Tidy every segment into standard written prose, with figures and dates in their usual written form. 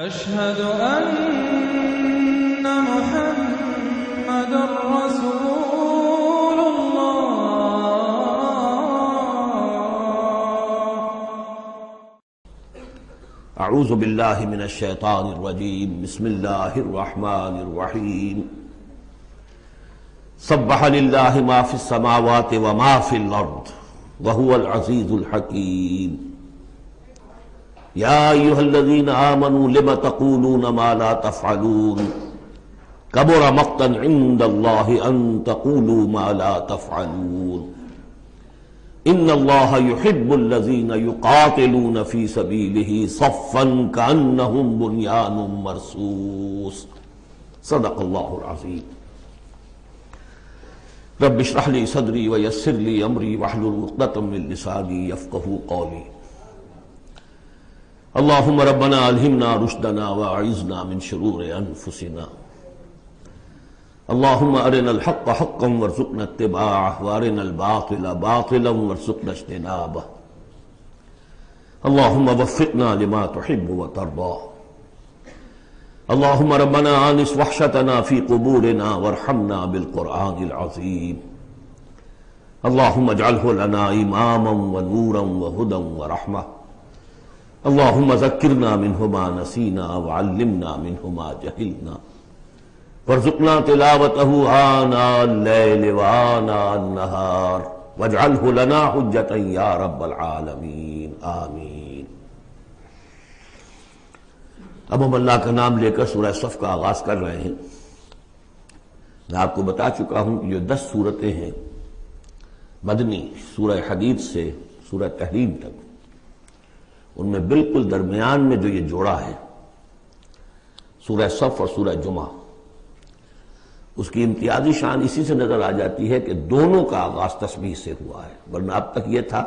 أشهد أن محمد رسول الله. اعوذ باللہ من الشیطان الرجیم بسم اللہ الرحمن الرحیم سبح للہ ما فی السماوات وما فی الارض وهو العزیز الحکیم یا ایہا الذین آمنوا لم تقولون ما لا تفعلون کبر مقتا عند اللہ ان تقولوا ما لا تفعلون ان اللہ یحب الذین یقاتلون فی سبیلہ صفا کأنہم بنیان مرصوص صدق اللہ العظیم رب اشرح لی صدری ویسر لی امری واحلل عقدۃ من لسانی یفقہوا قولی اللہم ربنا الہمنا رشدنا واعذنا من شرور انفسنا اللہم ارنا الحق حقا وارزقنا اتباعه وارنا الباطل باطلا وارزقنا اجتنابه اللہم وفقنا لما تحب وترضى اللہم ربنا آنس وحشتنا في قبورنا وارحمنا بالقرآن العظیم اللہم اجعله لنا اماما ونورا وهدى ورحمة اللہم ذکرنا منہ ما نسینا وعلمنا منہ ما جہلنا وارزقنا تلاوته آناء الليل وآناء النهار واجعله لنا حجة یا رب العالمین آمین۔ اب ہم اللہ کا نام لے کر سورہ صف کا آغاز کر رہے ہیں۔ میں آپ کو بتا چکا ہوں کہ جو 10 صورتیں ہیں مدنی سورہ حدید سے سورہ تحریم تک، ان میں بالکل درمیان میں جو یہ جوڑا ہے سورہ صف اور سورہ جمعہ، اس کی امتیازی شان اسی سے نظر آ جاتی ہے کہ دونوں کا آغاز تسبیح سے ہوا ہے، ورنہ اب تک یہ تھا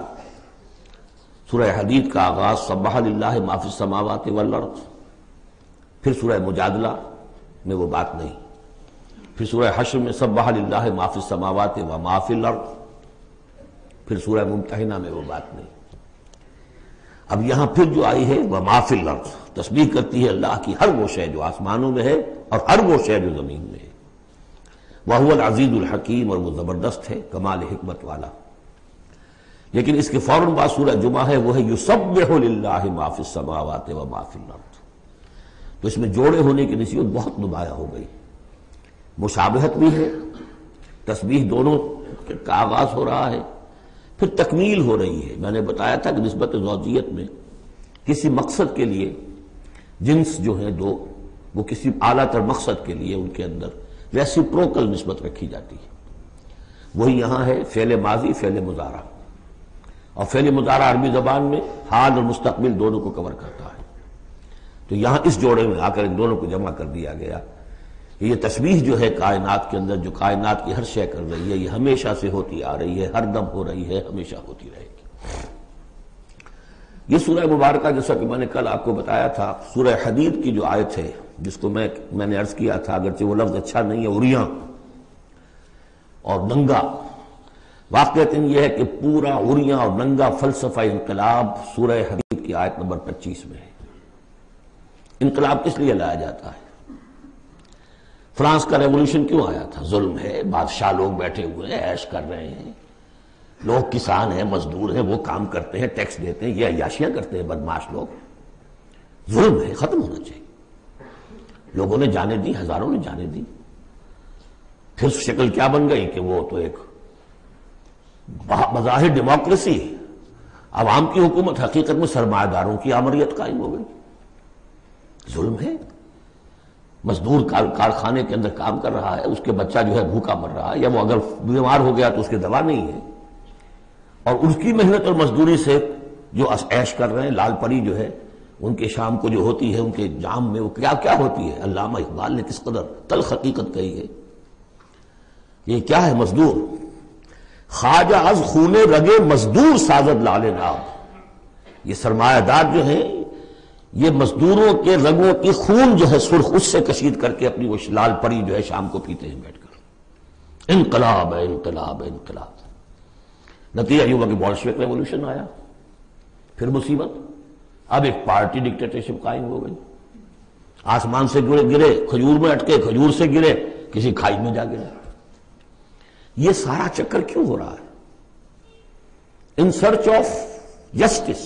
سورہ حدید کا آغاز سبح للہ ما فی السماوات والارض، پھر سورہ مجادلہ میں وہ بات نہیں، پھر سورہ حشر میں سبح للہ ما فی السماوات وما فی الارض، پھر سورہ ممتحنہ میں وہ بات نہیں۔ اب یہاں پھر جو آئی ہے وما فی الارض، تسبیح کرتی ہے اللہ کی ہر وہ شے جو آسمانوں میں ہے اور ہر وہ شے جو زمین میں ہے۔ وَهُوَ الْعَزِيزُ الْحَكِيمُ، اور وہ زبردست ہے کمال حکمت والا۔ لیکن اس کے فوراً بعد سورہ جمعہ ہے، وہ ہے يُسَبِّحُ لِلَّهِ مَا فِي السَّمَاوَاتِ وَمَا فِي الْأَرْضِ۔ تو اس میں جوڑے ہونے کی نسبت بہت نمایاں ہو گئی، مشابہت بھی ہے، تسبیح دونوں کا آغاز ہو رہا ہے، پھر تکمیل ہو رہی ہے۔ میں نے بتایا تھا کہ نسبت زوجیت میں کسی مقصد کے لیے جنس جو ہیں دو، وہ کسی اعلیٰ تر مقصد کے لیے ان کے اندر ریسیپروکل نسبت رکھی جاتی ہے۔ وہی یہاں ہے فعل ماضی فعل مضارع، اور فعل مضارع عربی زبان میں حال اور مستقبل دونوں کو کور کرتا ہے، تو یہاں اس جوڑے میں آ کر ان دونوں کو جمع کر دیا گیا کہ یہ تسبیح جو ہے کائنات کے اندر، جو کائنات کی ہر شے کر رہی ہے، یہ ہمیشہ سے ہوتی آ رہی ہے، ہر دم ہو رہی ہے، ہمیشہ ہوتی رہے گی۔ یہ سورہ مبارکہ جیسا کہ میں نے کل آپ کو بتایا تھا، سورہ حدید کی جو آیت ہے جس کو میں نے عرض کیا تھا، اگرچہ وہ لفظ اچھا نہیں ہے، عریاں اور ننگا، واقعتاً یہ ہے کہ پورا عریاں اور ننگا فلسفہ انقلاب سورہ حدید کی آیت نمبر 25 میں ہے۔ انقلاب کس لیے لایا جاتا ہے؟ فرانس کا ریولوشن کیوں آیا تھا؟ ظلم ہے، بادشاہ لوگ بیٹھے ہوئے ہیں، عیش کر رہے ہیں، لوگ کسان ہیں، مزدور ہیں، وہ کام کرتے ہیں، ٹیکس دیتے ہیں، یہ عیاشیاں کرتے ہیں بدماش لوگ، ظلم ہے، ختم ہونا چاہیے۔ لوگوں نے جانے دی، ہزاروں نے جانے دی، پھر شکل کیا بن گئی کہ وہ تو ایک بظاہر ڈیموکریسی، عوام کی حکومت، حقیقت میں سرمایہ داروں کی آمریت قائم ہو گئی۔ ظلم ہے، مزدور کارخانے کے اندر کام کر رہا ہے، اس کے بچہ جو ہے بھوکا مر رہا ہے، یا وہ اگر بیمار ہو گیا تو اس کی دوا نہیں ہے، اور اس کی محنت اور مزدوری سے جو عیش کر رہے ہیں، لال پری جو ہے ان کے شام کو جو ہوتی ہے ان کے جام میں وہ کیا کیا ہوتی ہے، علامہ اقبال نے کس قدر تلخ حقیقت کہی ہے۔ یہ کیا ہے؟ مزدور خواجہ از خونے رگے مزدور سازد لال ناب، یہ سرمایہ دار جو ہیں یہ مزدوروں کے رگوں کی خون جو ہے سرخ، اس سے کشید کر کے اپنی وہ لال پری جو ہے شام کو پیتے ہیں بیٹھ کر۔ انقلاب ہے، انقلاب ہے، انقلاب۔ نتیجہ یہ ہوا کہ بولشوک ریولوشن آیا، پھر مصیبت، اب ایک پارٹی ڈکٹیٹرشپ قائم ہو گئی۔ آسمان سے گرے، کھجور میں اٹکے، کھجور سے گرے، کسی کھائی میں جا گرے۔ یہ سارا چکر کیوں ہو رہا ہے؟ ان سرچ آف جسٹس،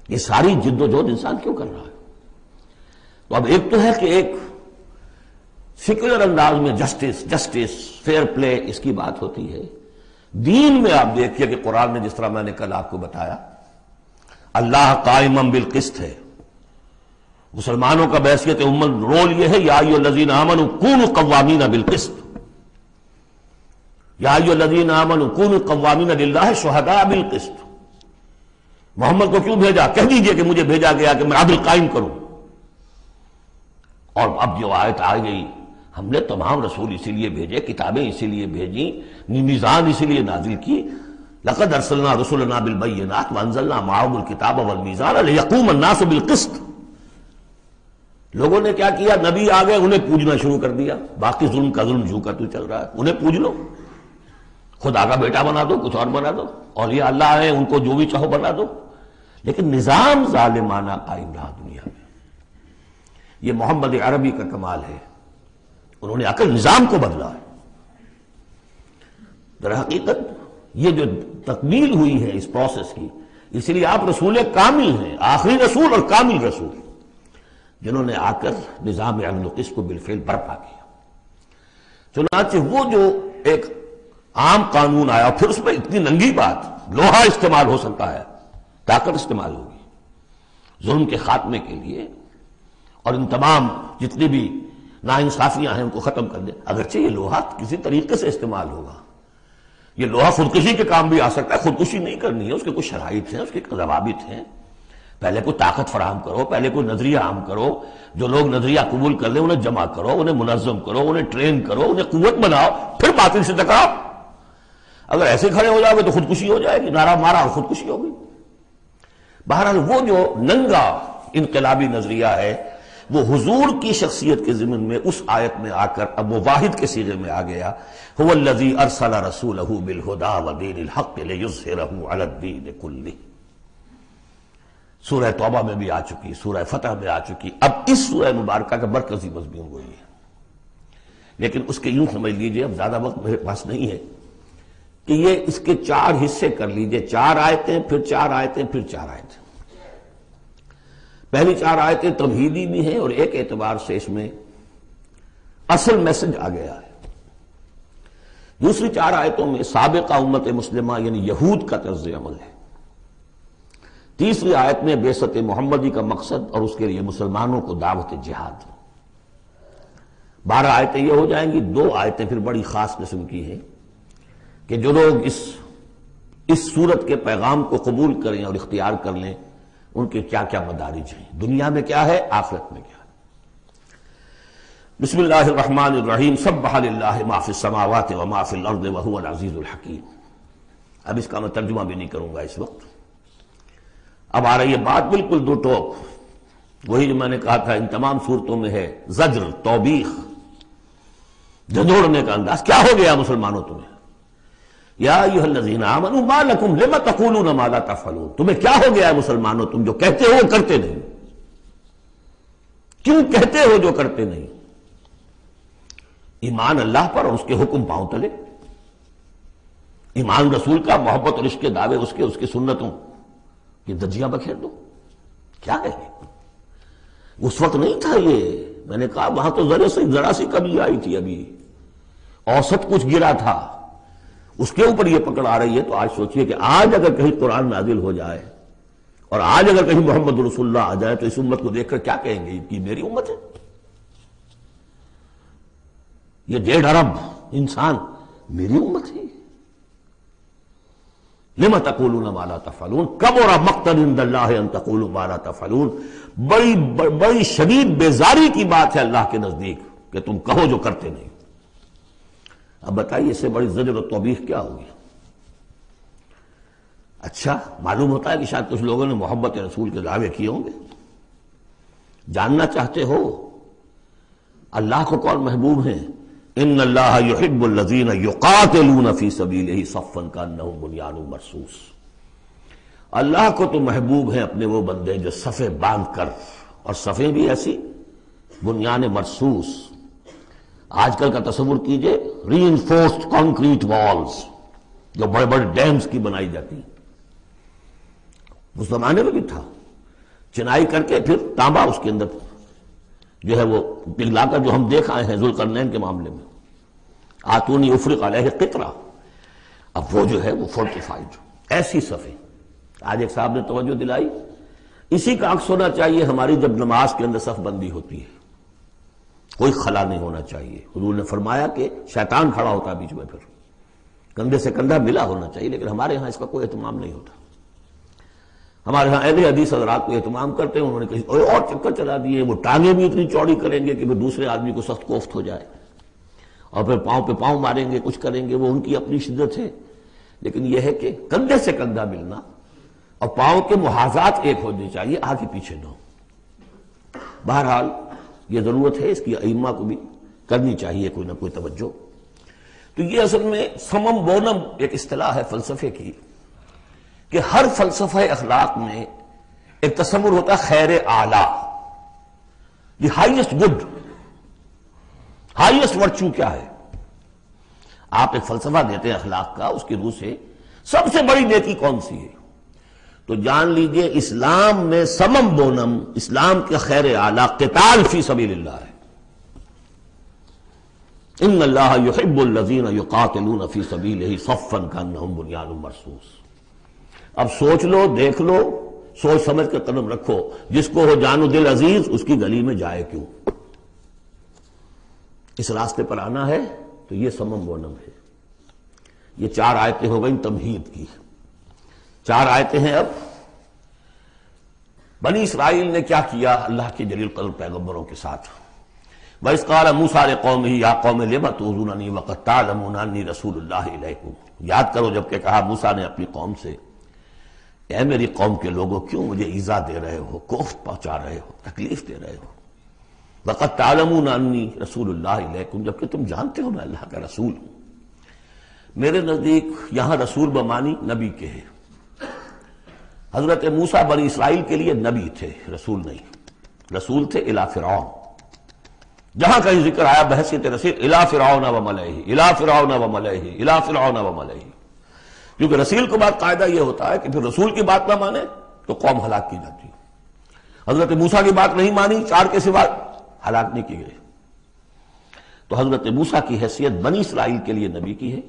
یہ ساری جد و جہد انسان کیوں کر رہا ہے؟ تو اب ایک تو ہے کہ ایک سیکولر انداز میں جسٹس فیئر پلے اس کی بات ہوتی ہے۔ دین میں آپ دیکھیے کہ قرآن نے جس طرح میں نے کل آپ کو بتایا، اللہ قائم بالقسط ہے۔ مسلمانوں کا بحیثیت امت رول یہ ہے، یا ایھا الذین آمنوا کونوا قوامین بالقسط، یا ایھا الذین آمنوا کونوا قوامین للہ شہداء بالقسط۔ محمد کو کیوں بھیجا؟ کہہ دیجئے کہ مجھے بھیجا گیا کہ میں عدل قائم کروں۔ اور اب جو آیت آ گئی، ہم نے تمام رسول اسی لیے بھیجے، کتابیں اسی لیے بھیجی، میزان اسی لیے نازل کی۔ لقد ارسلنا رسلنا بالبینات وانزلنا معهم الکتاب والمیزان لیقوم الناس بالقسط۔ لوگوں نے کیا کیا؟ نبی آ گئے، انہیں پوجنا شروع کر دیا۔ باقی ظلم کا ظلم جھوکا تو چل رہا ہے، انہیں پوج لو، خدا کا بیٹا بنا دو، کچھ اور بنا دو، اولیاء اللہ ہیں ان کو جو بھی چاہو بنا دو، لیکن نظام ظالمانہ قائم رہا دنیا میں۔ یہ محمد عربی کا کمال ہے، انہوں نے آ کر نظام کو بدلا ہے۔ در حقیقت یہ جو تکمیل ہوئی ہے اس پروسیس کی، اسی لیے آپ رسول کامل ہیں، آخری رسول اور کامل رسول، جنہوں نے آ کر نظام عدل و قسط کو بالفعل برپا کیا۔ چنانچہ وہ جو ایک عام قانون آیا، پھر اس میں اتنی ننگی بات، لوہا استعمال ہو سکتا ہے، طاقت استعمال ہوگی ظلم کے خاتمے کے لیے، اور ان تمام جتنی بھی ناانصافیاں ہیں ان کو ختم کر دے۔ اگرچہ یہ لوہا کسی طریقے سے استعمال ہوگا، یہ لوہا خودکشی کے کام بھی آ سکتا ہے، خودکشی نہیں کرنی ہے، اس کے کچھ شرائط ہیں، اس کے ضوابط ہیں۔ پہلے کوئی طاقت فراہم کرو، پہلے کوئی نظریہ عام کرو، جو لوگ نظریہ قبول کر لیں انہیں جمع کرو، انہیں منظم کرو، انہیں ٹرین کرو، انہیں قوت بناؤ، پھر باطل سے ٹکراؤ۔ اگر ایسے کھڑے ہو جاؤ گے تو خودکشی ہو جائے گی، نعرہ مارا اور خودکشی ہوگی۔ بہرحال وہ جو ننگا انقلابی نظریہ ہے، وہ حضور کی شخصیت کے ضمن میں اس آیت میں آ کر اب وہ واحد کے صیغے میں آ گیا، هو الذی ارسل رسولہ بالہدی ودین الحق لیظہرہ علی الدین کلہ۔ سورہ توبہ میں بھی آ چکی، سورہ فتح میں آ چکی، اب اس سورہ مبارکہ کا مرکزی مضمون وہی ہے۔ لیکن اس کے یوں سمجھ لیجئے، اب زیادہ وقت میرے پاس نہیں ہے، کہ یہ اس کے 4 حصے کر لیجئے، 4 آیتیں، پھر 4 آیتیں، پھر 4 آیتیں۔ پہلی 4 آیتیں تمہیدی بھی ہیں، اور ایک اعتبار سے اس میں اصل میسج آ گیا ہے۔ دوسری 4 آیتوں میں سابقہ امت مسلمہ یعنی یہود کا طرز عمل ہے۔ تیسری آیت میں بعثت محمدی کا مقصد اور اس کے لیے مسلمانوں کو دعوت جہاد۔ 12 آیتیں یہ ہو جائیں گی۔ 2 آیتیں پھر بڑی خاص قسم کی ہیں کہ جو لوگ اس صورت کے پیغام کو قبول کریں اور اختیار کر لیں، ان کے کیا کیا مدارج ہیں، دنیا میں کیا ہے، آخرت میں کیا ہے۔ بسم اللہ الرحمن الرحیم، سبح للہ ما فی السماوات وما فی الارض وہو العزیز الحکیم۔ اب اس کا میں ترجمہ بھی نہیں کروں گا اس وقت۔ اب آ رہی ہے بات بالکل دو ٹوک، وہی جو میں نے کہا تھا ان تمام صورتوں میں ہے، زجر، توبیخ، جھنجھوڑنے کا انداز۔ کیا ہو گیا مسلمانوں تمہیں؟ یا ایھا الذین آمنوا ما لکم لم تقولون ما لا تفعلون، تمہیں کیا ہو گیا ہے مسلمانوں، تم جو کہتے ہو وہ کرتے نہیں، کیوں کہتے ہو جو کرتے نہیں؟ ایمان اللہ پر اور اس کے حکم پاؤں تلے، ایمان رسول کا، محبت اور عشق کے دعوے اس کے سنتوں یہ دجیاں بکھیر دو۔ کیا ہے؟ اس وقت نہیں تھا یہ، میں نے کہا وہاں تو ذرا سی کمی آئی تھی، ابھی اوسط کچھ گرا تھا، اس کے اوپر یہ پکڑ آ رہی ہے۔ تو آج سوچئے کہ آج اگر کہیں قرآن نازل ہو جائے اور آج اگر کہیں محمد رسول اللہ آ جائے تو اس امت کو دیکھ کر کیا کہیں گے کہ میری امت ہے؟ یہ 1.5 ارب انسان میری امت ہے۔ لم تقولون ما لا تفعلون کبر مقتا عند اللہ ان تقولوا ما لا تفعلون، بڑی شدید بیزاری کی بات ہے اللہ کے نزدیک کہ تم کہو جو کرتے نہیں۔ اب بتائیے اس سے بڑی زجر و توبیخ کیا ہوگی؟ اچھا معلوم ہوتا ہے کہ شاید کچھ لوگوں نے محبت رسول کے دعوے کیے ہوں گے۔ جاننا چاہتے ہو اللہ کو کون محبوب ہیں؟ ان اللہ یحب الذین یقاتلون فی سبیلہ صفا کانہم بنیان مرصوص۔ اللہ کو تو محبوب ہیں اپنے وہ بندے جو صفے باندھ کر اور صفیں بھی ایسی بنیان مرصوص. آج کل کا تصور کیجئے ری انفورسڈ کانکریٹ والز جو بڑے بڑے ڈیمز کی بنائی جاتی ہیں. اس زمانے میں بھی تھا چنائی کر کے پھر تانبا اس کے اندر جو ہے وہ پگھلا کر، جو ہم دیکھ آئے ہیں ذوالقرنین کے معاملے میں، آتونی افرق علیہ قطرہ. اب وہ جو ہے وہ فورٹیفائڈ ایسی صفیں. آج ایک صاحب نے توجہ دلائی، اسی کا عکس ہونا چاہیے ہماری جب نماز کے اندر صف بندی ہوتی ہے، کوئی خلا نہیں ہونا چاہیے. حضور نے فرمایا کہ شیطان کھڑا ہوتا ہے بیچ میں، پھر کندھے سے کندھا ملا ہونا چاہیے. لیکن ہمارے ہاں اس کا کوئی اہتمام نہیں ہوتا. ہمارے ہاں اہل حدیث حضرات کو اہتمام کرتے ہیں، انہوں نے کہیں اور چکر چلا دیے، وہ ٹانگیں بھی اتنی چوڑی کریں گے کہ پھر دوسرے آدمی کو سخت کوفت ہو جائے، اور پھر پاؤں پہ پاؤں ماریں گے، کچھ کریں گے. وہ ان کی اپنی شدت ہے. لیکن یہ ہے کہ کندھے سے کندھا ملنا اور پاؤں کے محاذات ایک ہونے چاہیے، آگے پیچھے نہ ہو. بہرحال یہ ضرورت ہے، اس کی ائمہ کو بھی کرنی چاہیے کوئی نہ کوئی توجہ. تو یہ اصل میں سمم بونم ایک اصطلاح ہے فلسفے کی، کہ ہر فلسفہ اخلاق میں ایک تصور ہوتا ہے خیر اعلیٰ، the highest good, highest virtue کیا ہے. آپ ایک فلسفہ دیتے ہیں اخلاق کا، اس کی روح سے سب سے بڑی نیکی کون سی ہے، تو جان لیجئے اسلام میں سمم بونم، اسلام کے خیر اعلیٰ قتال فی سبیل اللہ ہے. ان اللہ یحب الذین یقاتلون فی سبیلہ صفا کانہم بنیان مرصوص. اب سوچ لو، دیکھ لو، سوچ سمجھ کے قدم رکھو. جس کو ہو جان و دل عزیز اس کی گلی میں جائے کیوں. اس راستے پر آنا ہے تو یہ سمم بونم ہے. یہ 4 آیتیں ہو گئیں تمہید کی. 4 آیتیں ہیں اب. بنی اسرائیل نے کیا کیا اللہ کے جلیل قدر پیغمبروں کے ساتھ. وَإِذْ قَالَ مُوسَىٰ لِقَوْمِهِ يَا قَوْمِ لِمَ تُؤْذُونَنِي وَقَدْ تَعْلَمُونَ أَنِّي رَسُولُ اللَّهِ إِلَيْكُمْ. یاد کرو جب کہ کہا موسیٰ نے اپنی قوم سے، اے میری قوم کے لوگوں کیوں مجھے ایذا دے رہے ہو، کوفت پہنچا رہے ہو، تکلیف دے رہے ہو. وَقَدْ تَعْلَمُونَ أَنِّي رَسُولُ اللَّهِ إِلَيْكُمْ، جبکہ تم جانتے ہو میں اللہ کا رسول ہوں. میرے نزدیک یہاں رسول بمانی نبی کے ہے. حضرت موسیٰ بنی اسرائیل کے لیے نبی تھے، رسول نہیں. رسول تھے الی فرعون. جہاں کہیں ذکر آیا بحیثیت رسول الی فرعون وملئہ، الی فرعون وملئہ، الی فرعون وملئہ. کیونکہ رسول کے بعد قاعدہ یہ ہوتا ہے کہ پھر رسول کی بات نہ مانے تو قوم ہلاک کی جاتی ہے. حضرت موسیٰ کی بات نہیں مانی، 4 کے سوا ہلاک نہیں کی گئے. تو حضرت موسیٰ کی حیثیت بنی اسرائیل کے لیے نبی کی ہے،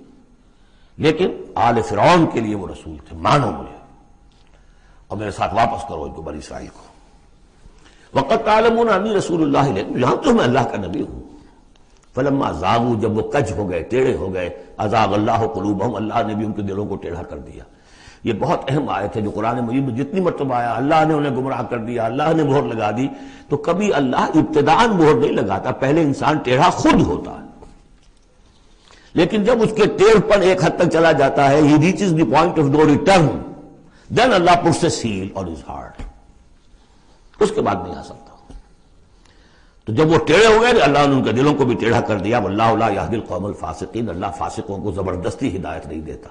لیکن آل فرعون کے لیے وہ رسول تھے. مانو مجھے اور میرے ساتھ واپس کرو ان کو، بنی اسرائیل کو. وقت تعلمون انی رسول اللہ علیکم، یہاں تو میں اللہ کا نبی ہوں. فلما زاغوا، جب وہ کج ہو گئے، ٹیڑھے ہو گئے، ازاغ اللہ قلوبہم، اللہ نے بھی ان کے دلوں کو ٹیڑھا کر دیا. یہ بہت اہم آیت ہے جو قرآن مجید میں جتنی مرتبہ آیا اللہ نے انہیں گمراہ کر دیا، اللہ نے مہر لگا دی. تو کبھی اللہ ابتداءً مہر نہیں لگاتا، پہلے انسان ٹیڑھا خود ہوتا ہے. لیکن جب اس کے ٹیڑھ پن ایک حد تک چلا جاتا ہے، he reaches the point of no return, then Allah puts a seal on his heart. اس کے بعد نہیں آ سکتا. تو جب وہ ٹیڑھے ہو گئے اللہ نے ان کے دلوں کو بھی ٹیڑھا کر دیا. واللہ لا یہدی القوم الفاسقین، اللہ فاسقوں کو زبردستی ہدایت نہیں دیتا.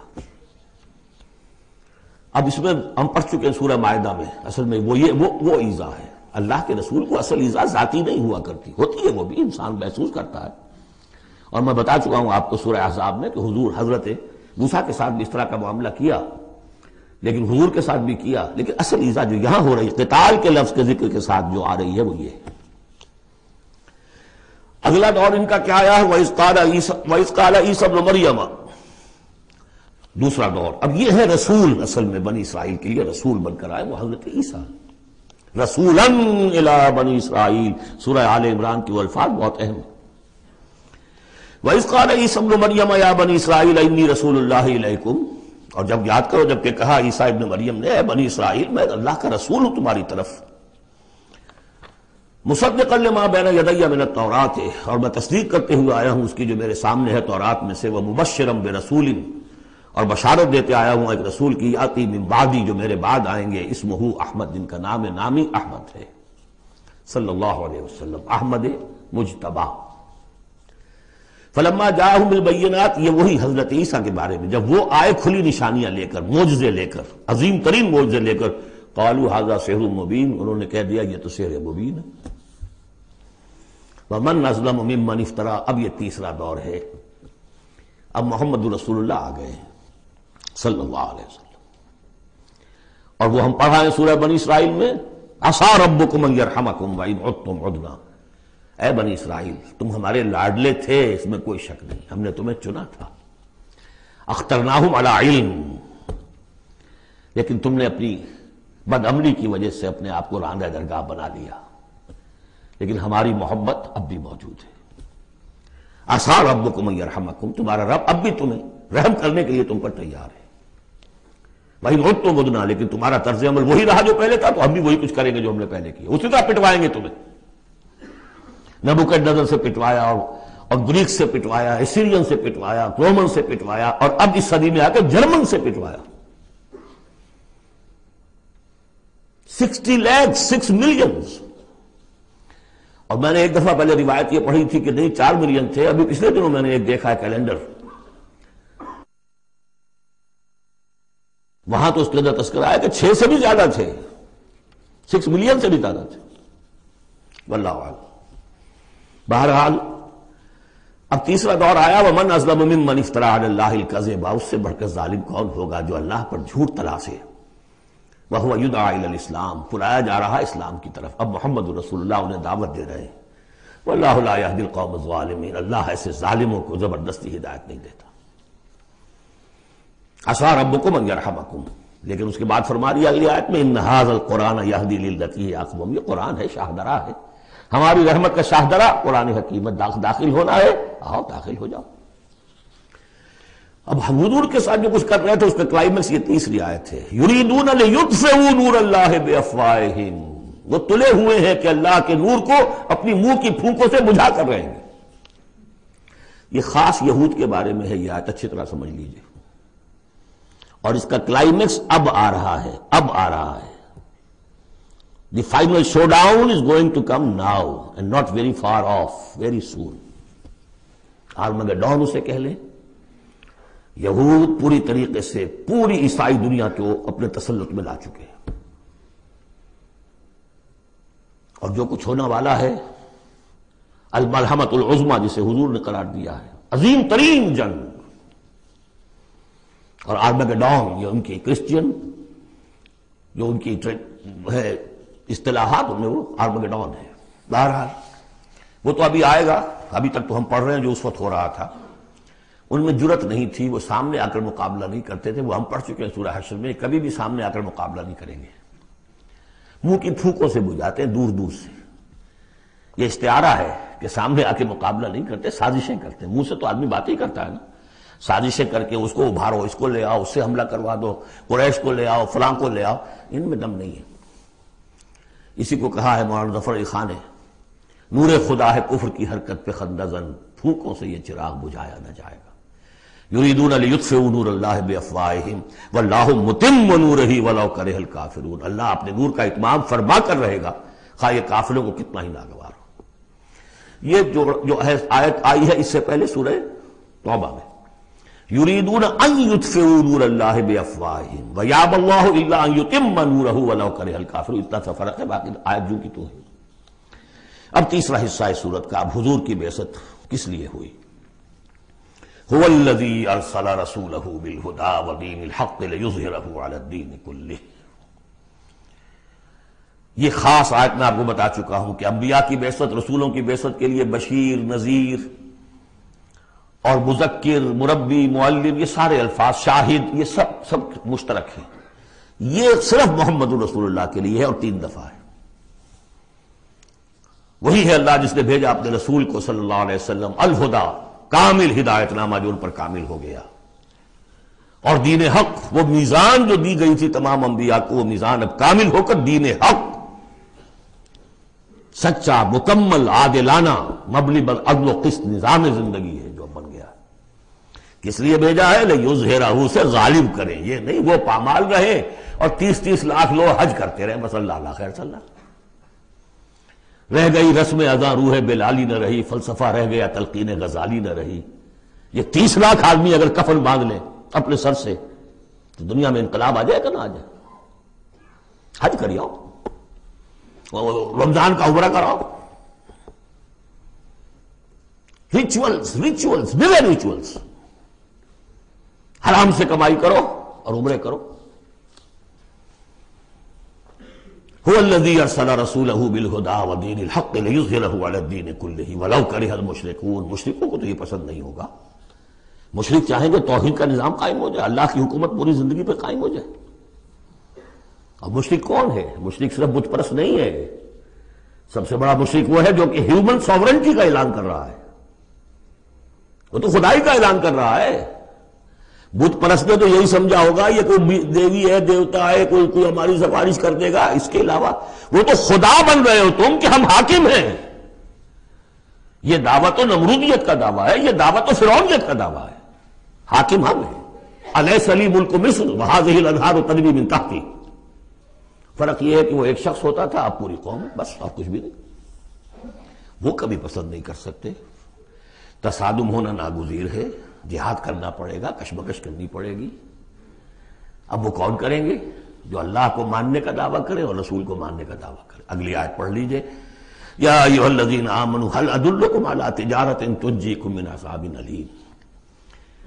اب اس میں ہم پڑھ چکے ہیں سورہ مائدہ میں، اصل میں وہ ایذا ہے. اللہ کے رسول کو اصل ایذا ذاتی نہیں ہوا کرتی، ہوتی ہے وہ بھی، انسان محسوس کرتا ہے. اور میں بتا چکا ہوں آپ کو سورہ احزاب میں کہ حضور حضرت موسیٰ کے ساتھ بھی اس طرح کا معاملہ کیا، لیکن حضور کے ساتھ بھی کیا. لیکن اصل ایذا جو یہاں ہو رہی ہے قتال کے لفظ کے ذکر کے ساتھ جو آ رہی ہے وہ یہ ہے. اگلا دور ان کا کیا آیا ہے، وَإِذْ قَالَ عِيسَى ابْنُ مَرْيَمَ، دوسرا دور. اب یہ ہے رسول، اصل میں بنی اسرائیل کے لیے رسول بن کر آئے وہ حضرت عیسیٰ. رسولاً الی بنی اسرائیل، سورہ آل عمران کی وہ الفاظ بہت اہم ہیں. وَإِذْ قَالَ عِيسَى ابْنُ مَرْيَمَ يَا بَنِي إِسْرَائِيلَ إِنِّي رَسُولُ اللَّهِ إِلَيْكُمْ. اور جب یاد کرو جب کہ کہا عیسیٰ ابن مریم نے، اے بنی اسرائیل میں اللہ کا رسول ہوں تمہاری طرف. مصدقا لما بین یدی من التوراۃ، اور میں تصدیق کرتے ہوئے آیا ہوں اس کی جو میرے سامنے ہے تورات میں سے. ومبشرا برسول، اور بشارت دیتے آیا ہوں ایک رسول کی، یاتی من بعدی، جو میرے بعد آئیں گے، اسمہ احمد، جن کا نامی احمد ہے، صلی اللہ علیہ وسلم، احمد مجتبی. فلما جاءہم بالبینات، یہ وہی حضرت عیسیٰ کے بارے میں جب وہ آئے کھلی نشانیاں لے کر، معجزے لے کر، عظیم ترین معجزے لے کر. قالوا ھذا سحر مبین، انہوں نے کہہ دیا یہ تو سحر مبین ہے۔ ومن اظلم ممن افترا، اب یہ تیسرا دور ہے، اب محمد رسول اللہ آ گئے صلی اللہ علیہ وسلم، اور وہ ہم پڑھا ہے سورہ بنی اسرائیل میں، عسیٰ ربکم ان یرحمکم وان عدتم عدنا، اے بنی اسرائیل تم ہمارے لاڈلے تھے، اس میں کوئی شک نہیں، ہم نے تمہیں چنا تھا، اخترناہم علی علم، لیکن تم نے اپنی بد عملی کی وجہ سے اپنے آپ کو راندہ درگاہ بنا لیا، لیکن ہماری محبت اب بھی موجود ہے۔ عسیٰ ربکم ان یرحمکم، تمہارا رب اب بھی تمہیں رحم کرنے کے لیے تم پر تیار ہے، وَإِنْ عُدْتُمْ عُدْنَا، لیکن تمہارا طرز عمل وہی رہا جو پہلے تھا، تو ہم بھی وہی کچھ کریں گے جو ہم نے پہلے کیا، اسی طرح پٹوائیں گے تمہیں۔ نبوکدنضر سے پٹوایا، اور گریک سے پٹوایا، اسیرین سے پٹوایا، رومن سے پٹوایا، اور اب اس صدی میں آ کے جرمن سے پٹوایا۔ 60 لاکھ 6 ملین، اور میں نے ایک دفعہ پہلے روایت یہ پڑھی تھی کہ نہیں 4 ملین تھے، ابھی پچھلے دنوں میں نے ایک دیکھا ہے کیلنڈر، وہاں تو اس کے اندر تذکرہ ہے کہ 6 سے بھی زیادہ تھے، 6 ملین سے بھی زیادہ تھے، واللہ اعلم۔ بہرحال اب تیسرا دور آیا، ومن اظلم ممن افترى علی اللہ الکذب، اس سے بڑھ کر ظالم کون ہوگا جو اللہ پر جھوٹ تلاسے، وہو یدعی الی الاسلام، بلایا جا رہا اسلام کی طرف، اب محمد رسول اللہ انہیں دعوت دے رہے ہیں، واللہ لا یہدی القوم الظالمین، اللہ ایسے ظالموں کو زبردستی ہدایت نہیں دیتا۔ عسیٰ ربکم ان یرحمکم، لیکن اس کے بعد فرما دیا اگلی آیت میں ان ھذا القرآن یہدی للتی ہی اقوم، یہ قرآن ہے شاہدرہ ہے، ہماری رحمت کا شاہدرہ قرآن حکیم میں داخل ہونا ہے، آؤ داخل ہو جاؤ۔ اب حضور کے ساتھ جو کچھ کر رہے تھے اس کا کلائمیکس یہ تیسری آیت ہے، یریدون لیطفئوا نور اللہ بافواہہم، وہ تلے ہوئے ہیں کہ اللہ کے نور کو اپنی منہ کی پھونکوں سے بجھا کر رہیں گے۔ یہ خاص یہود کے بارے میں ہے یہ آیت، اچھی طرح سمجھ لیجئے، اور اس کا کلائمیکس اب آ رہا ہے، اب آ رہا ہے۔ The final showdown is going to come now and not very far off, very soon. Armageddon اسے کہہ لیں۔ یہود پوری طریقے سے پوری عیسائی دنیا کو اپنے تسلط میں لا چکے ہیں، اور جو کچھ ہونے والا ہے الملحمۃ العظمیٰ جسے حضور نے قرار دیا ہے، عظیم ترین جنگ، اور آرمگڈون یہ ان کی کرسچین جو ان کی ہے اصطلاحات، ان میں وہ آرمگڈون ہے۔ بہرحال وہ تو ابھی آئے گا، ابھی تک تو ہم پڑھ رہے ہیں جو اس وقت ہو رہا تھا، ان میں جرت نہیں تھی، وہ سامنے آ کر مقابلہ نہیں کرتے تھے، وہ ہم پڑھ چکے ہیں سورہ حشر میں، کبھی بھی سامنے آ کر مقابلہ نہیں کریں گے، منہ کی پھونکوں سے بجھاتے ہیں دور دور سے۔ یہ استعارہ ہے کہ سامنے آ کے مقابلہ نہیں کرتے، سازشیں کرتے ہیں، منہ سے تو آدمی بات ہی کرتا ہے نا، سازشیں کر کے اس کو ابھارو، اس کو لے آؤ، اس سے حملہ کروا دو، قریش کو لے آؤ، فلاں کو لے آؤ، ان میں دم نہیں ہے۔ اسی کو کہا ہے مولانا ظفر علی خان نے، نور خدا ہے کفر کی حرکت پہ خندہ زن، پھونکوں سے یہ چراغ بجھایا نہ جائے گا۔ یریدون لیطفئوا نور اللہ بافواہہم واللہ متم نورہ ولو کرہ الکافرون، اللہ اپنے نور کا اتمام فرما کر رہے گا خواہ یہ کافروں کو کتنا ہی ناگوار ہو۔ یہ جو آیت آئی ہے اس سے پہلے سورہ توبہ میں، یریدون ان یطفئوا نور اللہ بافواہہم ویابی اللہ الا ان یتم نورہ ولو کرہ الکافرون، اتنا سا فرق ہے، باقی آیت جو کی تو ہے۔ اب تیسرا حصہ ہے سورت کا، اب حضور کی بعثت کس لیے ہوئی؟ هو الذی ارسل رسولہ بالہدی ودین الحق لیظہرہ علی الدین کلہ۔ یہ خاص آیت میں آپ کو بتا چکا ہوں کہ انبیاء کی بعثت، رسولوں کی بعثت کے لیے بشیر، نذیر اور مذکر، مربی، معلم، یہ سارے الفاظ، شاہد، یہ سب مشترک ہیں۔ یہ صرف محمد رسول اللہ کے لیے ہے، اور 3 دفعہ ہے۔ وہی ہے اللہ جس نے بھیجا اپنے رسول کو صلی اللہ علیہ وسلم، الہدا، کامل ہدایت نامہ جو ان پر کامل ہو گیا، اور دین حق، وہ میزان جو دی گئی تھی تمام انبیاء کو، وہ میزان اب کامل ہو کر دین حق، سچا، مکمل، عادلانہ، مبنی بر عدل و قسط نظام زندگی ہے جو بن گیا۔ کس لیے بھیجا ہے؟ لیظہرہ، سے غالب کریں، یہ نہیں وہ پامال رہے اور 30 لاکھ لوگ حج کرتے رہے، بس اللہ اللہ خیر صلی اللہ۔ رہ گئی رسم ادا روح بلالی نہ رہی، فلسفہ رہ گیا تلقین غزالی نہ رہی۔ یہ 30 لاکھ آدمی اگر کفن باندھ لیں اپنے سر سے تو دنیا میں انقلاب آ جائے گا نہ آ جائے؟ حج کر آؤ، رمضان کا عمرہ کراؤ، ریچولز بغیر ریچولز، حرام سے کمائی کرو اور عمرے کرو۔ هو الذی ارسل رسولہ بالہدی ودین الحق لیظہرہ علی الدین کلہ ولو کرہ المشرکون۔ مشرکوں کو تو یہ پسند نہیں ہوگا، مشرک چاہیں گے توحید کا نظام قائم ہو جائے، اللہ کی حکومت پوری زندگی پہ قائم ہو جائے۔ اب مشرک کون ہے؟ مشرک صرف بت پرست نہیں ہے، سب سے بڑا مشرک وہ ہے جو کہ ہیومن ساورنٹی کا اعلان کر رہا ہے، وہ تو خدائی کا اعلان کر رہا ہے۔ بت پرست نے تو یہی سمجھا ہوگا یہ کوئی دیوی ہے، دیوتا ہے، کوئی ہماری سفارش کر دے گا، اس کے علاوہ وہ تو خدا بن رہے ہو تم کہ ہم حاکم ہیں۔ یہ دعویٰ تو نمرودیت کا دعویٰ ہے، یہ دعویٰ تو فرعونیت کا دعویٰ ہے، حاکم ہم ہیں۔ الیس لی ملک مصر وہذہ الانہار تجری من تحتی۔ فرق یہ ہے کہ وہ ایک شخص ہوتا تھا، اب پوری قوم ہے، بس اور کچھ بھی نہیں۔ وہ کبھی پسند نہیں کر سکتے، تصادم ہونا ناگزیر ہے، جہاد کرنا پڑے گا، کشمکش کرنی پڑے گی۔ اب وہ کون کریں گے؟ جو اللہ کو ماننے کا دعویٰ کرے اور رسول کو ماننے کا دعویٰ کرے۔ اگلی آیت پڑھ لیجئے، یا ایھا الذین آمنوا هل ادلکم علی تجارۃ تنجیکم من عذاب الیم۔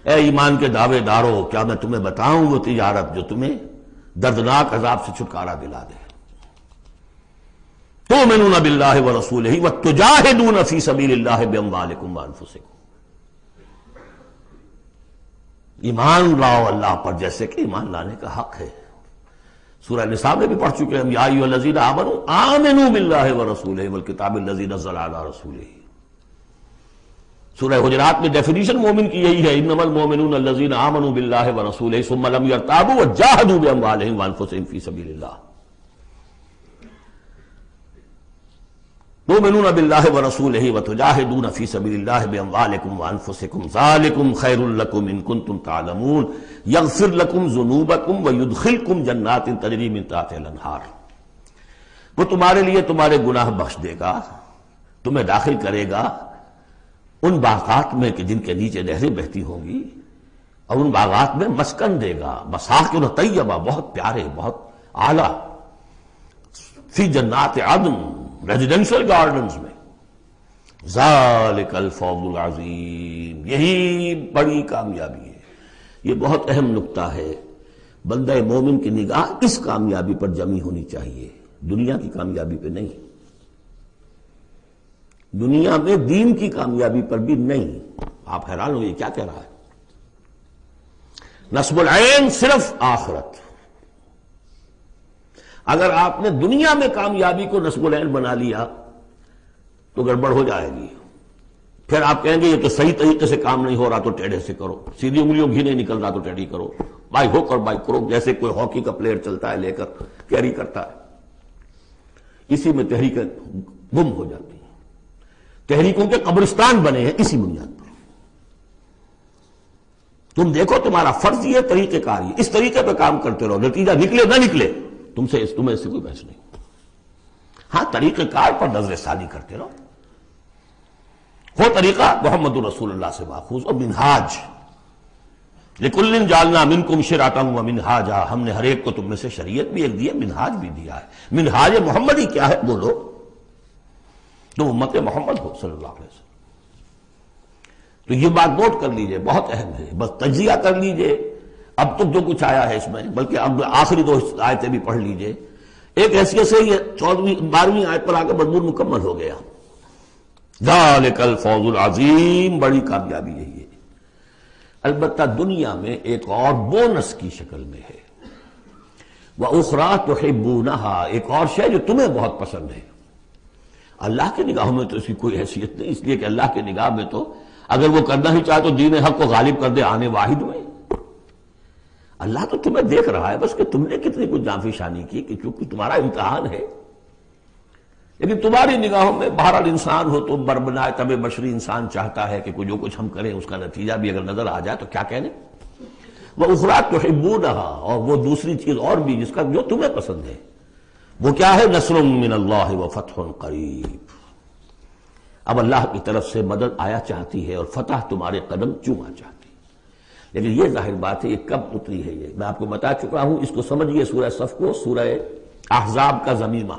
اے ایمان کے دعوے دارو، کیا میں تمہیں بتاؤں وہ تجارت جو تمہیں دردناک عذاب سے چھٹکارا دلا دے۔ تؤمنون باللہ ورسولہ وتجاہدون فی سبیل اللہ باموالکم وانفسکم۔ ایمان لاؤ اللہ پر جیسے کہ ایمان لانے کا حق ہے۔ سورہ نساء میں بھی پڑھ چکے ہم، یا ایھا الذین آمنوا آمنوا باللہ ورسولہ والکتاب الذی نزل علی رسولہ۔ سورہ حجرات میں ڈیفینیشن مومن کی یہی ہے، انما المؤمنون الذین آمنوا باللہ ورسولہ ثم لم یرتابوا وجاہدوا باموالہم وانفسہم فی سبیل اللہ۔ تؤمنون باللہ ورسولہ وتجاہدون فی سبیل اللہ باموالکم وانفسکم ذالکم خیر لکم ان کنتم تعلمون یغفر لکم ذنوبکم ویدخلکم جنات تجری من تحتہا الانہار۔ وہ تمہارے لیے تمہارے گناہ بخش دے گا، تمہیں داخل کرے گا ان باغات میں کہ جن کے نیچے نہریں بہتی ہوں گی، اور ان باغات میں مسکن دے گا، مساکن طیبہ، بہت پیارے، بہت اعلیٰ، فی جنات عدن، ریزیڈینشل گارڈنز میں۔ ذالک الفوز العظیم، یہی بڑی کامیابی ہے۔ یہ بہت اہم نکتہ ہے، بندہ مومن کی نگاہ اس کامیابی پر جمی ہونی چاہیے، دنیا کی کامیابی پہ نہیں، دنیا میں دین کی کامیابی پر بھی نہیں۔ آپ حیران ہو یہ کیا کہہ رہا ہے؟ نصب العین صرف آخرت۔ اگر آپ نے دنیا میں کامیابی کو نصب العین بنا لیا تو گڑبڑ ہو جائے گی، پھر آپ کہیں گے یہ تو صحیح طریقے سے کام نہیں ہو رہا تو ٹیڑھے سے کرو، سیدھی انگلیوں گھی نہیں نکل رہا تو ٹیڑھی کرو، بائی ہوک اور بائی کروک، جیسے کوئی ہاکی کا پلیئر چلتا ہے لے کر کیری کرتا ہے۔ اسی میں تحریکیں گم ہو جاتی ہیں، تحریکوں کے قبرستان بنے ہیں اسی بنیاد پر۔ تم دیکھو تمہارا فرض یہ طریقہ کار یہ، اس طریقے پہ کام کرتے رہو، نتیجہ نکلے نہ نکلے تمہیں اس سے کوئی بحث نہیں۔ ہاں طریقہ کار پر نظر ثانی کرتے رہو، وہ طریقہ محمد رسول اللہ سے ماخوذ اور منہاج۔ لِكُلٍّ جَعَلْنَا مِنْكُمْ شِرْعَةً وَمِنْهَاجًا، ہم نے ہر ایک کو تم میں سے شریعت بھی ایک دی ہے، منہاج بھی دیا ہے۔ منہاج محمدی کیا ہے بولو؟ تم امت محمد ہو صلی اللہ علیہ وسلم۔ تو یہ بات نوٹ کر لیجئے، بہت اہم ہے، بس تجزیہ کر لیجئے اب تک جو کچھ آیا ہے اس میں، بلکہ اب آخری دو آیتیں بھی پڑھ لیجئے۔ ایک حیثیت سے یہ 12ویں آیت پر آ کے مضمون مکمل ہو گیا۔ ذالک الفوز العظیم، بڑی کامیابی یہی ہے۔ البتہ دنیا میں ایک اور بونس کی شکل میں ہے، وَأُخْرَىٰ تُحِبُّونَهَا، ایک اور شے جو تمہیں بہت پسند ہے۔ اللہ کی نگاہوں میں تو اس کی کوئی حیثیت نہیں، اس لیے کہ اللہ کی نگاہ میں تو اگر وہ کرنا ہی چاہے تو دین حق کو غالب کر دے آنے واحد میں۔ اللہ تو تمہیں دیکھ رہا ہے بس کہ تم نے کتنی کچھ جانفی شانی کی، کہ چونکہ تمہارا امتحان ہے۔ لیکن تمہاری نگاہوں میں بہرحال انسان ہو تو بربنائے طب بشری انسان چاہتا ہے کہ جو کچھ ہم کریں اس کا نتیجہ بھی اگر نظر آ جائے تو کیا کہنے۔ وَأُخْرَىٰ تُحِبُّونَهَا، اور وہ دوسری چیز اور بھی جس کا جو تمہیں پسند ہے، وہ کیا ہے؟ نصر من اللہ وفتح قریب، اب اللہ کی طرف سے مدد آیا چاہتی ہے اور فتح تمہارے قدم چوما چاہتی ہے۔ لیکن یہ ظاہر بات ہے یہ کب اتری ہے، یہ میں آپ کو بتا چکا ہوں، اس کو سمجھیے سورہ صف کو سورہ احزاب کا زمیمہ،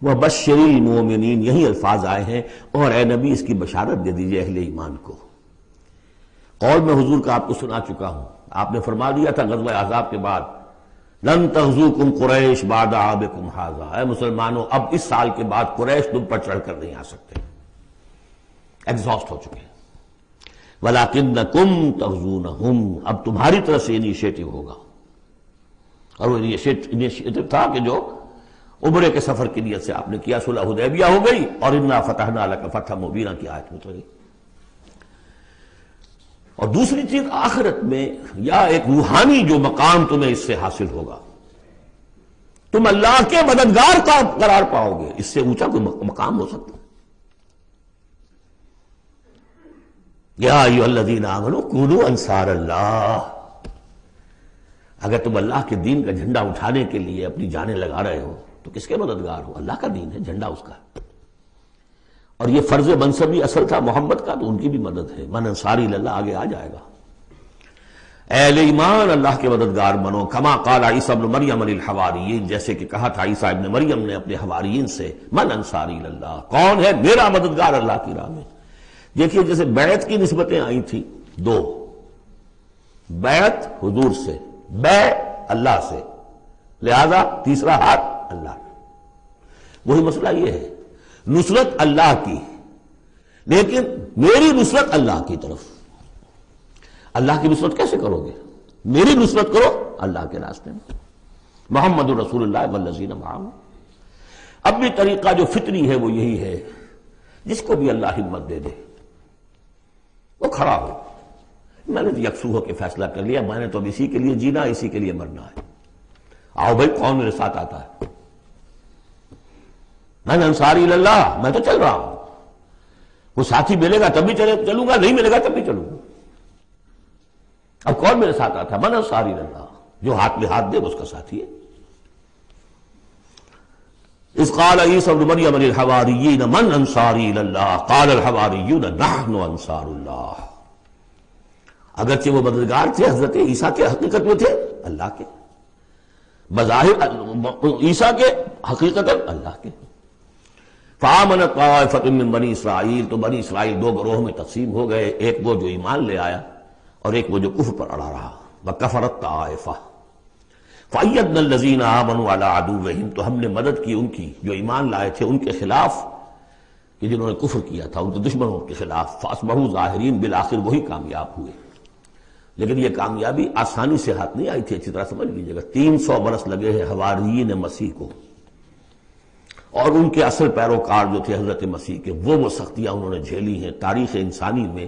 وَبَشِّرِ الْمُؤْمِنِينَ، یہی الفاظ آئے ہیں، اور اے نبی اس کی بشارت دے دیجئے اہل ایمان کو۔ قول میں حضور کا آپ کو سنا چکا ہوں، آپ نے فرما دیا تھا غزوہ احزاب کے بعد، لن تغزوکم قریش بعد عامکم ھذا، اے مسلمانوں اب اس سال کے بعد قریش تم پر چڑھ کر نہیں آ سکتے، ایگزاسٹ ہو چکے ہیں۔ وَلَكِنَّكُمْ تَغْزُونَهُمْ، اب تمہاری طرف سے انیشیٹو ہوگا، اور وہ انیشیٹو تھا کہ جو عمرے کے سفر کی نیت سے آپ نے کیا، صلح حدیبیہ ہو گئی، اور اِنَّا فَتَحْنَا لَكَ فَتْحًا مُبِينًا کی آیت اتری۔ اور دوسری چیز آخرت میں یا ایک روحانی جو مقام تمہیں اس سے حاصل ہوگا، تم اللہ کے مددگار کا قرار پاؤ گے، اس سے اونچا کوئی مقام ہو سکتا ہے؟ یا ایھا الذین آمنوا کونوا انصار اللہ، اگر تم اللہ کے دین کا جھنڈا اٹھانے کے لیے اپنی جانیں لگا رہے ہو تو کس کے مددگار ہو؟ اللہ کا دین ہے، جھنڈا اس کا ہے، اور یہ فرض منصبی اصل تھا محمد کا، تو ان کی بھی مدد ہے۔ من انصاری اللہ آگے آ جائے گا۔ اہل ایمان اللہ کے مددگار بنو، کما قال عیسی ابن مریم للحواریین، جیسے کہ کہا تھا عیسیٰ ابن مریم نے اپنے حواریین سے، من انصاری اللہ، کون ہے میرا مددگار اللہ کی راہ میں؟ دیکھیے جیسے بیعت کی نسبتیں آئی تھیں دو، بیعت حضور سے، بیع اللہ سے، لہذا تیسرا ہاتھ اللہ۔ وہی مسئلہ یہ ہے، نصرت اللہ کی، لیکن میری نصرت اللہ کی طرف۔ اللہ کی نصرت کیسے کرو گے؟ میری نصرت کرو اللہ کے راستے میں، محمد رسول اللہ والذین معہ۔ اب بھی طریقہ جو فطری ہے وہ یہی ہے، جس کو بھی اللہ ہمت دے دے وہ کھڑا ہو۔ میں نے یکسو ہو کے فیصلہ کر لیا، میں نے تو اب اسی کے لیے جینا، اسی کے لیے مرنا ہے، آؤ بھائی کون میرے ساتھ آتا ہے؟ میں انصاری اللہ، میں تو چل رہا ہوں، وہ ساتھی ملے گا تب بھی چلوں گا، نہیں ملے گا تب بھی چلوں گا۔ اب کون میرے ساتھ آتا ہے؟ من انصاری اللہ، جو ہاتھ میں ہاتھ دے وہ اس کا ساتھی ہے۔ اذ قال عیسی ابن مریم للحواریین من انصاری اللہ قال الحواریون نحن انصار اللہ۔ اگرچہ وہ مددگار تھے حضرت عیسیٰ کے، حقیقت میں تھے اللہ کے، بظاہر عیسیٰ کے، حقیقت اللہ کے۔ فآمنت طائفۃ من بنی اسرائیل، تو بنی اسرائیل دو گروہ میں تقسیم ہو گئے، ایک وہ جو ایمان لے آیا اور ایک وہ جو کفر پر اڑا رہا۔ وکفرت طائفہ فأیدنا الذین آمنوا علی عدوہم، تو ہم نے مدد کی ان کی جو ایمان لائے تھے ان کے خلاف، کہ جنہوں نے کفر کیا تھا ان کے دشمنوں کے خلاف، فاصبحوا ظاہرین، بالآخر وہی کامیاب ہوئے۔ لیکن یہ کامیابی آسانی سے ہاتھ نہیں آئی تھی، اچھی طرح سمجھ لیجیے گا۔ 300 برس لگے ہیں حواریین مسیح کو، اور ان کے اصل پیروکار جو تھے حضرت مسیح کے، وہ سختیاں انہوں نے جھیلی ہیں۔ تاریخ انسانی میں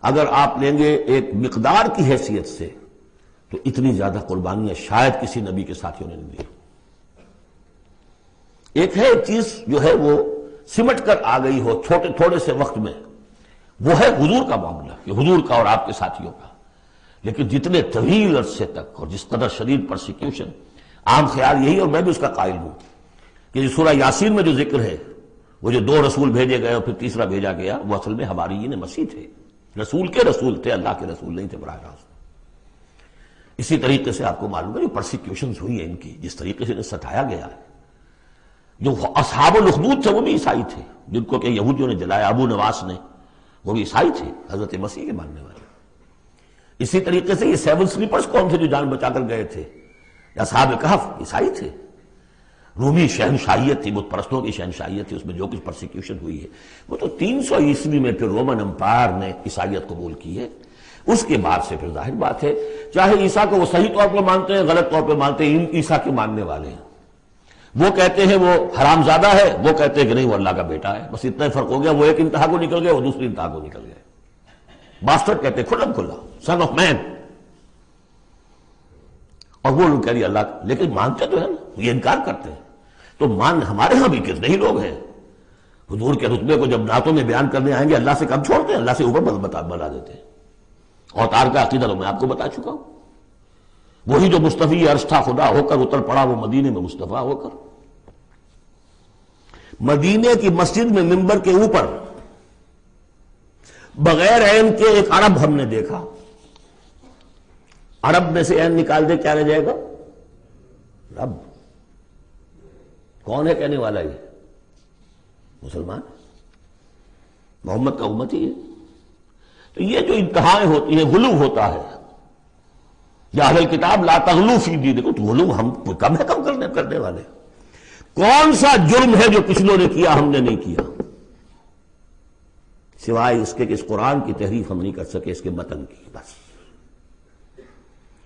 اگر آپ لیں گے ایک مقدار کی حیثیت سے تو اتنی زیادہ قربانیاں شاید کسی نبی کے ساتھیوں نے نہیں دی۔ ایک ہے چیز جو ہے وہ سمٹ کر آ گئی ہو تھوڑے سے وقت میں، وہ ہے حضور کا معاملہ، کہ حضور کا اور آپ کے ساتھیوں کا۔ لیکن جتنے طویل عرصے تک اور جس قدر شدید پرسیکیوشن، عام خیال یہی، اور میں بھی اس کا قائل ہوں، کہ سورہ یاسین میں جو ذکر ہے، وہ جو 2 رسول بھیجے گئے اور پھر تیسرا بھیجا گیا، وہ اصل میں حواریین مسیح تھے، رسول کے رسول تھے، اللہ کے رسول نہیں تھے براہ راست۔ اسی طریقے سے آپ کو معلوم ہے جو پرسیکیوشنز ہوئی ہیں ان کی، جس طریقے سے انہیں ستایا گیا ہے۔ جو اصحاب الاخدود تھے وہ بھی عیسائی تھے، جن کو کہ یہودیوں نے جلایا، ابو نواس نے، وہ بھی عیسائی تھے، حضرت مسیح کے ماننے والے۔ اسی طریقے سے یہ 7 سلیپرز کون تھے جو جان بچا کر گئے تھے؟ اصحاب کہف عیسائی تھے۔ رومی شہنشاہیت تھی، بت پرستوں کی شہنشاہیت تھی، اس میں جو کچھ پرسیکیوشن ہوئی ہے وہ تو 300 عیسوی میں پھر رومن امپائر نے عیسائیت قبول کی ہے۔ اس کے بعد سے پھر ظاہر بات ہے، چاہے عیسیٰ کو وہ صحیح طور پر مانتے ہیں، غلط طور پر مانتے ہیں، عیسیٰ کے ماننے والے ہیں، وہ کہتے ہیں وہ حرام زادہ ہے، وہ کہتے ہیں کہ نہیں وہ اللہ کا بیٹا ہے، بس اتنا فرق ہو گیا، وہ ایک انتہا کو نکل گئے، وہ دوسری انتہا کو نکل گئے۔ باسٹرڈ کہتے ہیں کھلم کھلا، سن آف مین، اور وہ لوگ کہہ رہی اللہ کا، لیکن مانتے تو ہے نا، یہ انکار کرتے ہیں۔ تو ہمارے ہاں بھی کتنے ہی لوگ ہیں حضور کے رتبے کو جب نعتوں میں بیان کرنے آئیں گے اللہ سے کم چھوڑتے ہیں، اللہ سے اوپر بنا دیتے ہیں۔ اوتار کا عقیدہ تو میں آپ کو بتا چکا ہوں، وہی جو مصطفی عرش تھا خدا ہو کر اتر پڑا وہ مدینے میں مصطفیٰ ہو کر۔ مدینے کی مسجد میں منبر کے اوپر بغیر عین کے ایک عرب ہم نے دیکھا، عرب میں سے عین نکال دے کیا رہ جائے گا؟ رب۔ کون ہے کہنے والا؟ یہ مسلمان محمد کا امتی ہے۔ تو یہ جو انتہائیں ہوتی ہیں، غلو ہوتا ہے، یا اہل کتاب لا تغلو فی دینکم، تو غلو ہم کم ہے کم کرنے والے۔ کون سا جرم ہے جو پچھلوں نے کیا ہم نے نہیں کیا، سوائے اس کے کہ اس قرآن کی تحریف ہم نہیں کر سکے، اس کے متن کی، بس۔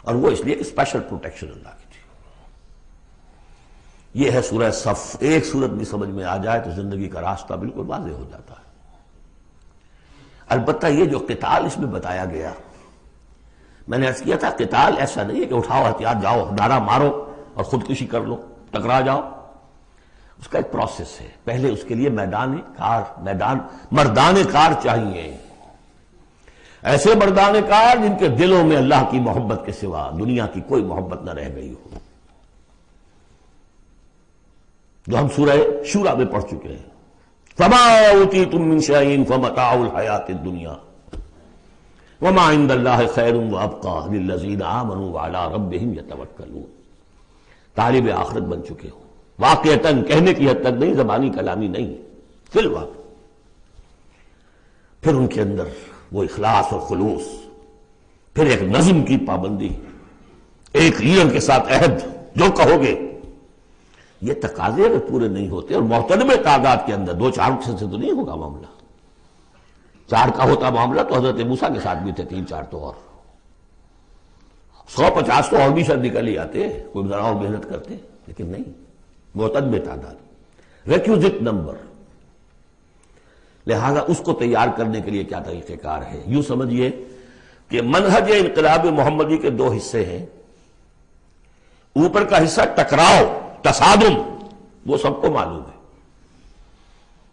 اور وہ اس لیے کہ اسپیشل پروٹیکشن اللہ کی تھی۔ یہ ہے سورہ صف۔ ایک سورت بھی سمجھ میں آ جائے تو زندگی کا راستہ بالکل واضح ہو جاتا ہے۔ البتہ یہ جو قتال اس میں بتایا گیا، میں نے عرض کیا تھا قتال ایسا نہیں ہے کہ اٹھاؤ ہتھیار جاؤ نعرہ مارو اور خودکشی کر لو، ٹکرا جاؤ۔ اس کا ایک پروسیس ہے۔ پہلے اس کے لیے مردان کار چاہیے، ایسے مردان کار جن کے دلوں میں اللہ کی محبت کے سوا دنیا کی کوئی محبت نہ رہ گئی ہو، جو ہم سورہ شورى میں پڑھ چکے ہیں۔ فما اوتیتم من شیء فمتاع الحیاۃ الدنیا وما عند اللہ خیر وابقیٰ للذین آمنوا وعلی ربہم یتوکلون۔ طالب آخرت بن چکے ہو، واقعتاً، کہنے کی حد تک نہیں، زبانی کلامی نہیں، فی الواقع۔ پھر ان کے اندر وہ اخلاص اور خلوص، پھر ایک نظم کی پابندی، ایک لیڈر کے ساتھ عہد، جو کہو گے۔ یہ تقاضے اگر پورے نہیں ہوتے، اور محترم تعداد کے اندر 2-4 سے تو نہیں ہوگا معاملہ۔ 4 کا ہوتا معاملہ تو حضرت موسیٰ کے ساتھ بھی تھے، 3-4 تو اور 150 تو اور بھی شاید نکل ہی آتے، کوئی ذرا اور محنت کرتے، لیکن نہیں، معتدل تعداد، ریکوزٹ نمبر۔ لہذا اس کو تیار کرنے کے لیے کیا طریقہ کار ہے؟ یوں سمجھیے کہ منہج انقلاب محمدی کے 2 حصے ہیں۔ اوپر کا حصہ ٹکراؤ، تصادم، وہ سب کو معلوم ہے،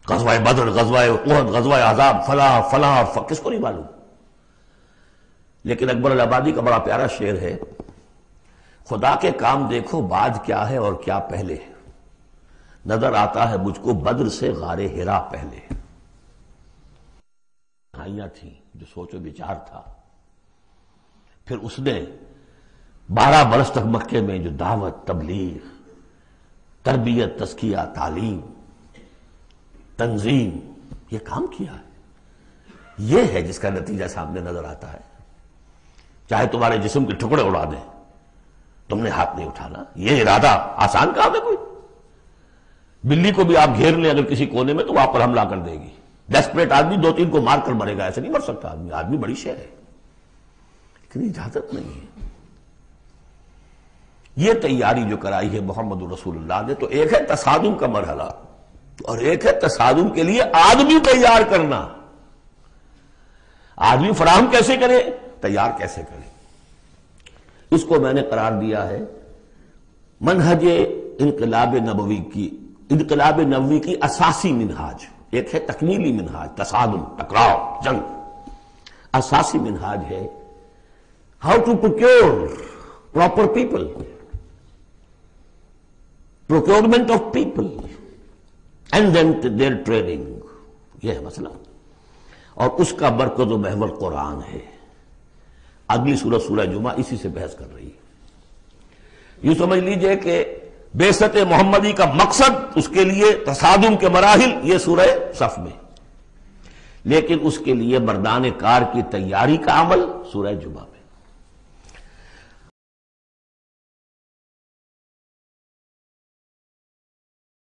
غزوہ بدر، غزوہ احد، غزوہ احزاب، فلاں کس کو نہیں معلوم؟ لیکن اکبر الآبادی کا بڑا پیارا شعر ہے، خدا کے کام دیکھو بعد کیا ہے اور کیا پہلے، نظر آتا ہے مجھ کو بدر سے غار ہرا پہلے۔ آئیاں تھیں جو سوچ و بچار تھا، پھر اس نے 12 برس تک مکے میں جو دعوت، تبلیغ، تربیت، تزکیہ، تعلیم، تنظیم، یہ کام کیا ہے۔ یہ ہے جس کا نتیجہ سامنے نظر آتا ہے۔ چاہے تمہارے جسم کے ٹکڑے اڑا دیں، تم نے ہاتھ نہیں اٹھانا۔ یہ ارادہ آسان کام ہے کوئی؟ بلی کو بھی آپ گھیر لیں اگر کسی کونے میں تو وہ آپ پر حملہ کر دے گی۔ ڈیسپریٹ آدمی 2-3 کو مار کر مرے گا، ایسے نہیں مر سکتا آدمی۔ آدمی بڑی شے ہے، لیکن اجازت نہیں ہے۔ یہ تیاری جو کرائی ہے محمد رسول اللہ نے، تو ایک ہے تصادم کا مرحلہ، اور ایک ہے تصادم کے لیے آدمی تیار کرنا۔ آدمی فراہم کیسے کرے، تیار کیسے کرے؟ اس کو میں نے قرار دیا ہے منہج انقلاب نبوی کی اساسی منہاج۔ ایک ہے تکمیلی منہاج، تصادم، ٹکراؤ، جنگ۔ اساسی منہاج ہے how to procure proper people, procurement of people and then there training. یہ ہے مسئلہ، اور اس کا مرکز و محور قرآن ہے۔ اگلی سورہ، سورہ جمعہ، اسی سے بحث کر رہی ہے۔ یوں سمجھ لیجئے کہ بعثت محمدی کا مقصد، اس کے لیے تصادم کے مراحل، یہ سورہ صف میں، لیکن اس کے لیے مردان کار کی تیاری کا عمل سورہ جمعہ۔